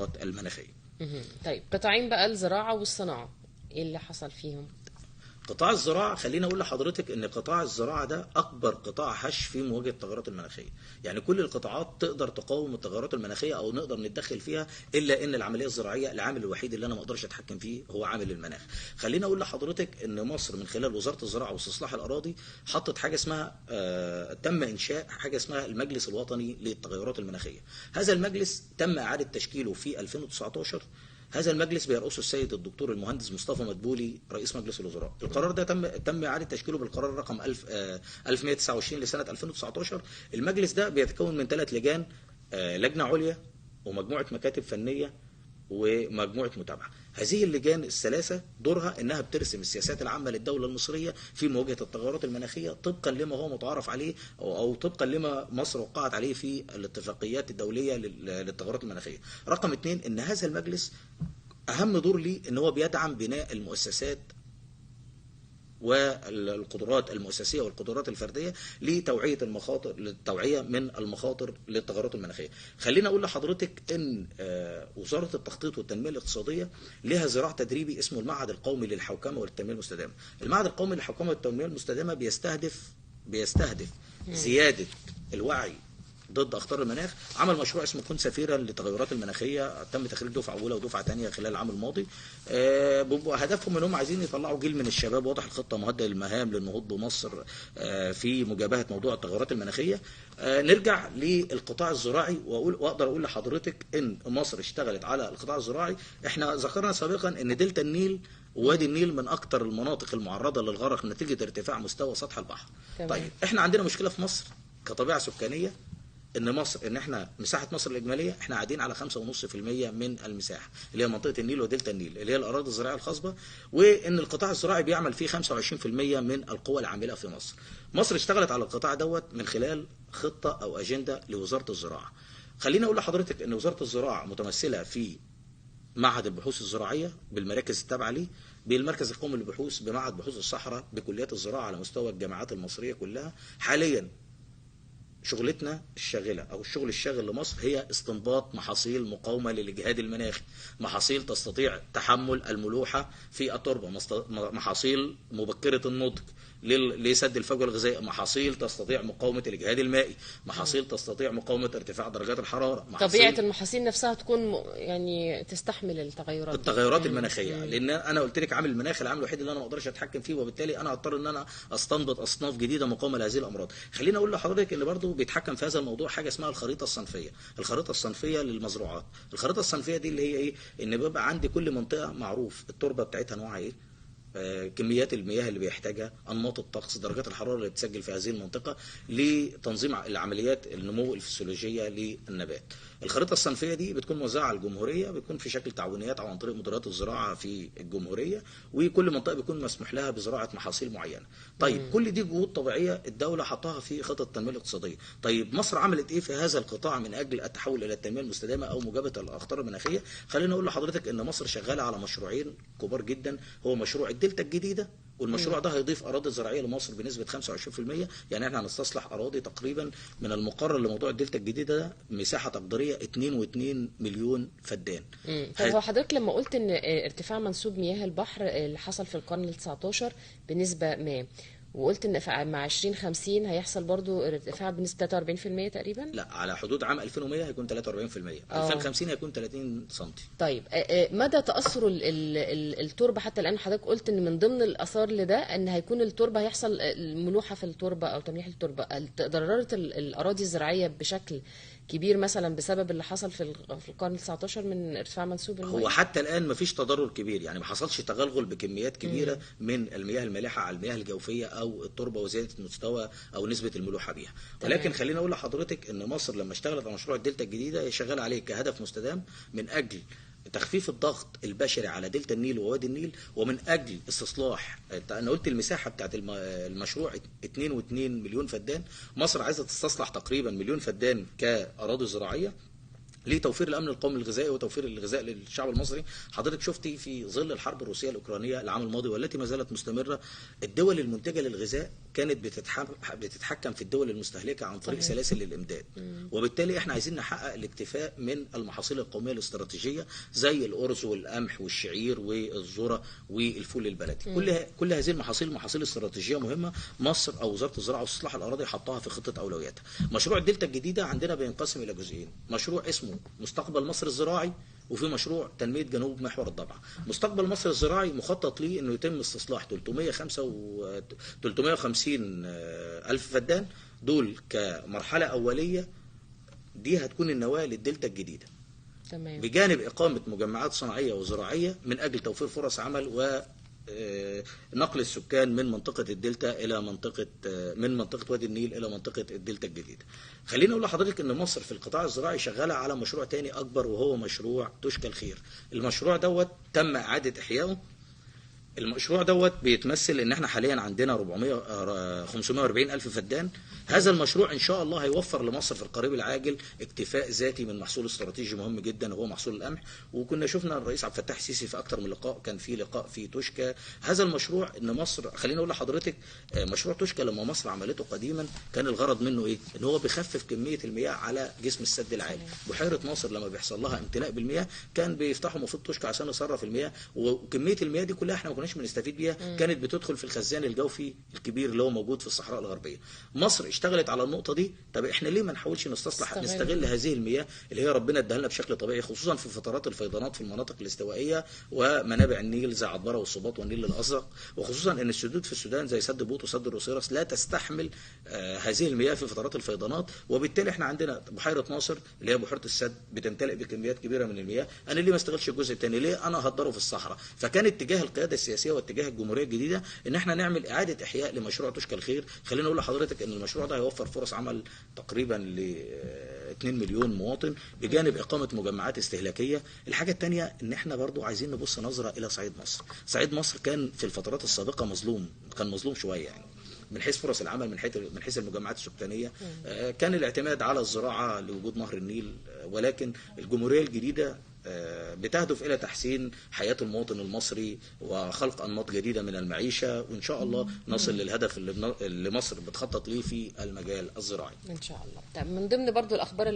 التغيرات المناخيه. طيب قطاعين بقى، الزراعه والصناعه، ايه اللي حصل فيهم؟ قطاع الزراعة، خليني أقول لحضرتك إن قطاع الزراعة ده أكبر قطاع هش في مواجهة التغيرات المناخية. يعني كل القطاعات تقدر تقاوم التغيرات المناخية أو نقدر نتدخل فيها، إلا إن العملية الزراعية العامل الوحيد اللي أنا ما أقدرش أتحكم فيه هو عامل المناخ. خليني أقول لحضرتك إن مصر من خلال وزارة الزراعة واستصلاح الأراضي حطت حاجة اسمها تم إنشاء حاجة اسمها المجلس الوطني للتغيرات المناخية. هذا المجلس تم إعادة تشكيله في 2019. هذا المجلس بيرأسه السيد الدكتور المهندس مصطفى مدبولي رئيس مجلس الوزراء. القرار ده تم إعادة تشكيله بالقرار رقم 1129 لسنة 2019. المجلس ده بيتكون من 3 لجان، لجنة عليا ومجموعة مكاتب فنية ومجموعة متابعة. هذه اللجان الثلاثة دورها انها بترسم السياسات العامة للدولة المصرية في مواجهة التغيرات المناخية طبقا لما هو متعارف عليه او طبقا لما مصر وقعت عليه في الاتفاقيات الدولية للتغيرات المناخية. رقم 2 ان هذا المجلس اهم دور ليه ان هو بيدعم بناء المؤسسات والقدرات المؤسسيه والقدرات الفرديه لتوعيه المخاطر، للتوعيه من المخاطر للتغيرات المناخيه. خلينا اقول لحضرتك ان وزاره التخطيط والتنميه الاقتصاديه لها ذراع تدريبي اسمه المعهد القومي للحوكمه والتنميه المستدامه. المعهد القومي للحوكمه والتنميه المستدامه بيستهدف زياده الوعي ضد اخطار المناخ. عمل مشروع اسمه كن سفيرا للتغيرات المناخيه، تم تخريج دفعه اولى ودفعه ثانيه خلال العام الماضي. هدفهم انهم عايزين يطلعوا جيل من الشباب واضح الخطه مهدئ للمهام للنهوض بمصر في مجابهه موضوع التغيرات المناخيه. نرجع للقطاع الزراعي واقدر اقول لحضرتك ان مصر اشتغلت على القطاع الزراعي. احنا ذكرنا سابقا ان دلتا النيل ووادي النيل من اكثر المناطق المعرضه للغرق نتيجه ارتفاع مستوى سطح البحر. طيب احنا عندنا مشكله في مصر كطبيعه سكانيه، ان احنا مساحه مصر الاجماليه احنا قاعدين على 5.5% من المساحه اللي هي منطقه النيل ودلتا النيل اللي هي الاراضي الزراعيه الخصبه، وان القطاع الزراعي بيعمل فيه 25% من القوى العامله في مصر. مصر اشتغلت على القطاع دوت من خلال خطه او اجنده لوزاره الزراعه. خليني اقول لحضرتك ان وزاره الزراعه متمثله في معهد البحوث الزراعيه بالمراكز التابعه ليه، بالمركز القومي للبحوث، بمعهد بحوث الصحراء، بكليات الزراعه على مستوى الجامعات المصريه كلها. حاليا شغلتنا الشاغله او الشغل الشاغل لمصر هي استنباط محاصيل مقاومه للاجهاد المناخي، محاصيل تستطيع تحمل الملوحه في التربه، محاصيل مبكره النضج لسد الفجوه الغذائيه، محاصيل تستطيع مقاومه الاجهاد المائي، محاصيل تستطيع مقاومه ارتفاع درجات الحراره، طبيعه المحاصيل نفسها تكون يعني تستحمل التغيرات المناخيه. لان انا قلت لك عامل المناخ العامل الوحيد اللي انا ما اقدرش اتحكم فيه، وبالتالي انا هضطر ان انا استنبط اصناف جديده مقاومه لهذه الامراض. خليني اقول لحضرتك ان برضو بيتحكم في هذا الموضوع حاجه اسمها الخريطه الصنفيه، الخريطه الصنفيه للمزروعات. الخريطه الصنفيه دي اللي هي ايه؟ ان بيبقى عندي كل منطقه معروف التربه بتاعتها نوعها ايه، كميات المياه اللي بيحتاجها، انماط الطقس، درجات الحراره اللي بتسجل في هذه المنطقه لتنظيم العمليات النمو الفسيولوجيه للنبات. الخريطه الصنفيه دي بتكون موزعه على الجمهوريه، بتكون في شكل تعاونيات او عن طريق مديريات الزراعه في الجمهوريه، وكل منطقه بيكون مسموح لها بزراعه محاصيل معينه. طيب كل دي جهود طبيعيه الدوله حطها في خطه التنميه الاقتصاديه. طيب مصر عملت ايه في هذا القطاع من اجل التحول الى التنميه المستدامه او مجابهه الاخطار المناخيه؟ خليني اقول لحضرتك ان مصر شغاله على مشروعين كبار جدا، هو مشروع الدلتا الجديدة، والمشروع ده هيضيف اراضي زراعيه لمصر بنسبه 25%. يعني احنا هنستصلح اراضي تقريبا من المقرر لموضوع الدلتا الجديده ده مساحه تقديريه 2.2 مليون فدان. طب هو حضرتك لما قلت ان ارتفاع منسوب مياه البحر اللي حصل في القرن ال19 بنسبه ما، وقلت ان مع 2050 هيحصل برضو ارتفاع بنسبه 43% تقريبا؟ لا، على حدود عام 2100 هيكون 43%، 2050 هيكون 30 سم. طيب مدى تاثر التربه حتى الان؟ حضرتك قلت ان من ضمن الاثار لده ان هيكون التربه هيحصل ملوحه في التربه او تمليح التربه. تضررت الاراضي الزراعيه بشكل كبير مثلا بسبب اللي حصل في القرن ال19 من ارتفاع منسوب المياه؟ هو حتى الان مفيش تضرر كبير، يعني ما حصلش تغلغل بكميات كبيره من المياه المالحه على المياه الجوفيه او التربه وزياده مستوى او نسبه الملوحه بيها. ولكن خليني اقول لحضرتك ان مصر لما اشتغلت على مشروع الدلتا الجديده هي شغاله عليه كهدف مستدام من اجل تخفيف الضغط البشري على دلتا النيل ووادي النيل، ومن اجل استصلاح. انا قلت المساحه بتاعت المشروع 2.2 مليون فدان، مصر عايزه تستصلح تقريبا مليون فدان كاراضي زراعيه لتوفير الامن القومي الغذائي وتوفير الغذاء للشعب المصري. حضرتك شفتي في ظل الحرب الروسيه الاوكرانيه العام الماضي والتي ما زالت مستمره، الدول المنتجه للغذاء كانت بتتحكم في الدول المستهلكه عن طريق سلاسل الامداد، وبالتالي احنا عايزين نحقق الاكتفاء من المحاصيل القوميه الاستراتيجيه زي الارز والقمح والشعير والذره والفول البلدي. كل هذه المحاصيل محاصيل استراتيجيه مهمه. مصر او وزاره الزراعه واستصلاح الاراضي حطها في خطه اولوياتها. مشروع الدلتا الجديده عندنا بينقسم الى جزئين، مشروع اسمه مستقبل مصر الزراعي، وفي مشروع تنميه جنوب محور الضبعه. مستقبل مصر الزراعي مخطط ليه انه يتم استصلاح 350 الف فدان، دول كمرحله اوليه، دي هتكون النواه للدلتا الجديده. تمام. بجانب اقامه مجمعات صناعيه وزراعيه من اجل توفير فرص عمل و نقل السكان من منطقة الدلتا إلى من منطقة وادي النيل إلى منطقة الدلتا الجديدة. خليني أقول لحضرتك إن مصر في القطاع الزراعي شغالة على مشروع تاني أكبر، وهو مشروع تشكى الخير. المشروع دوت تم إعادة إحيائه. المشروع دوت بيتمثل ان احنا حاليا عندنا 540 الف فدان. هذا المشروع ان شاء الله هيوفر لمصر في القريب العاجل اكتفاء ذاتي من محصول استراتيجي مهم جدا وهو محصول القمح. وكنا شفنا الرئيس عبد الفتاح السيسي في اكثر من لقاء، كان في لقاء في توشكا. هذا المشروع ان مصر، خليني اقول لحضرتك، مشروع توشكا لما مصر عملته قديما كان الغرض منه ايه؟ ان هو بيخفف كميه المياه على جسم السد العالي. بحيره ناصر لما بيحصل لها امتلاء بالمياه كان بيفتحوا مفيد توشكا عشان يصرف المياه، وكميه المياه دي كلها احنا ما كناش بنستفيد بيها، كانت بتدخل في الخزان الجوفي الكبير اللي هو موجود في الصحراء الغربيه. مصر اشتغلت على النقطه دي. طب احنا ليه ما نحاولش نستغل هذه المياه اللي هي ربنا اداها لنا بشكل طبيعي، خصوصا في فترات الفيضانات في المناطق الاستوائيه ومنابع النيل زي عطبره والصباط والنيل الازرق، وخصوصا ان السدود في السودان زي سد بوط وسد الروسيرس لا تستحمل هذه المياه في فترات الفيضانات. وبالتالي احنا عندنا بحيره ناصر اللي هي بحيره السد بتمتلئ بكميات كبيره من المياه. انا ليه ما استغلش الجزء الثاني؟ ليه انا اهدره في الصحراء؟ فكان اتجاه القياده السياسيه واتجاه الجمهوريه الجديده ان احنا نعمل اعاده احياء لمشروع تشكى الخير. خلينا اقول لحضرتك ان المشروع ده هيوفر فرص عمل تقريبا ل 2 مليون مواطن بجانب اقامه مجمعات استهلاكيه. الحاجه الثانيه ان احنا برضو عايزين نبص نظره الى صعيد مصر. صعيد مصر كان في الفترات السابقه مظلوم، كان مظلوم شويه يعني من حيث فرص العمل، من حيث المجمعات السكانيه. كان الاعتماد على الزراعه لوجود نهر النيل، ولكن الجمهوريه الجديده بتهدف إلى تحسين حياة المواطن المصري وخلق أنماط جديدة من المعيشة، وإن شاء الله نصل للهدف اللي مصر بتخطط ليه في المجال الزراعي إن شاء الله. من ضمن برضو الأخبار اللي